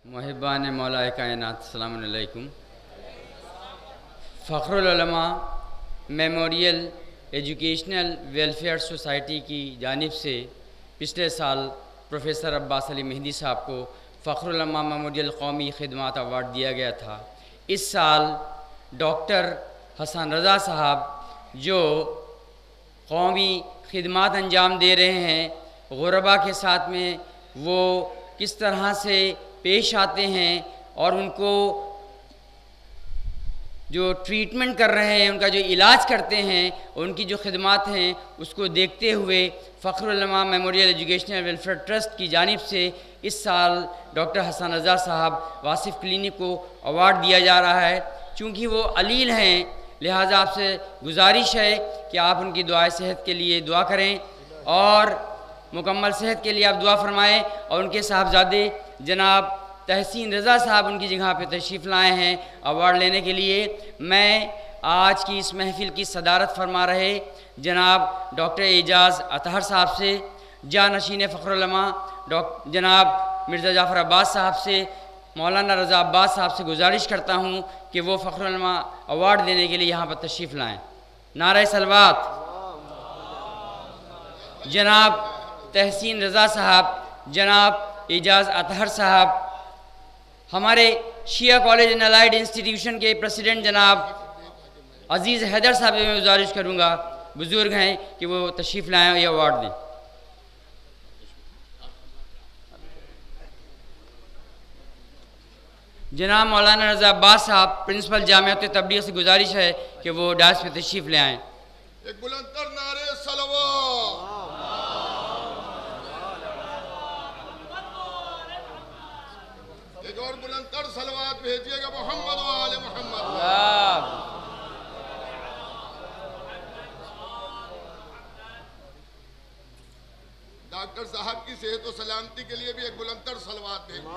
मुहिब्बान मौला कायनात अस्सलामु अलैकुम। फ़ख्रुल उलमा मेमोरियल एजुकेशनल वेलफेयर सोसाइटी की जानिब से पिछले साल प्रोफेसर अब्बास अली मेहदी साहब को फ़ख्रुल उलमा मेमोरियल कौमी खिदमत अवार्ड दिया गया था। इस साल डॉक्टर हसन रज़ा साहब जो कौमी खिदमत अंजाम दे रहे हैं, गुरबा के साथ में वो किस तरह से पेश आते हैं और उनको जो ट्रीटमेंट कर रहे हैं, उनका जो इलाज करते हैं, उनकी जो खिदमत हैं, उसको देखते हुए फ़ख्रुल उलमा मेमोरियल एजुकेशनल वेलफेयर ट्रस्ट की जानिब से इस साल डॉक्टर हसन रज़ा साहब वासिफ़ क्लिनिक को अवार्ड दिया जा रहा है। चूँकि वो अलील हैं, लिहाजा आपसे गुजारिश है कि आप उनकी दुआए सेहत के लिए दुआ करें और मुकम्मल सेहत के लिए आप दुआ फरमाएँ। और उनके साहबजादे जनाब तहसीन रज़ा साहब उनकी जगह पे तशरीफ़ लाए हैं अवार्ड लेने के लिए। मैं आज की इस महफ़िल की सदारत फरमा रहे जनाब डॉक्टर एजाज़ अतहर साहब से, जानशीन फ़ख्रुल उलमा जनाब मिर्ज़ा जाफ़र अब्बास साहब से, मौलाना रज़ा अब्बास साहब से गुजारिश करता हूँ कि वो फ़ख्रुल उलमा अवार्ड देने के लिए यहाँ पर तशरीफ़ लाएँ। नारे सलवात। जनाब तहसीन रज़ा साहब, जनाब एजाज़ अतहर साहब, हमारे शिया कॉलेज एंड अलाइड इंस्टीट्यूशन के प्रेसिडेंट जनाब अज़ीज़ हैदर साहब से मैं गुजारिश करूँगा, बुज़ुर्ग हैं, कि वो तशरीफ़ लाएँ और ये अवार्ड दें। जनाब मौलाना रज़ा अब्बास साहब प्रिंसिपल जामियात तबलीग से गुजारिश है कि वो डायस पे तशरीफ़ ले आएँ। एक बुलंदतर नारे सलवात। एक और बुलंदतर सलवात भेजिएगा मोहम्मद वाले मोहम्मद। डॉक्टर साहब की सेहत और सलामती के लिए भी एक बुलंदतर सलवात भेजिए।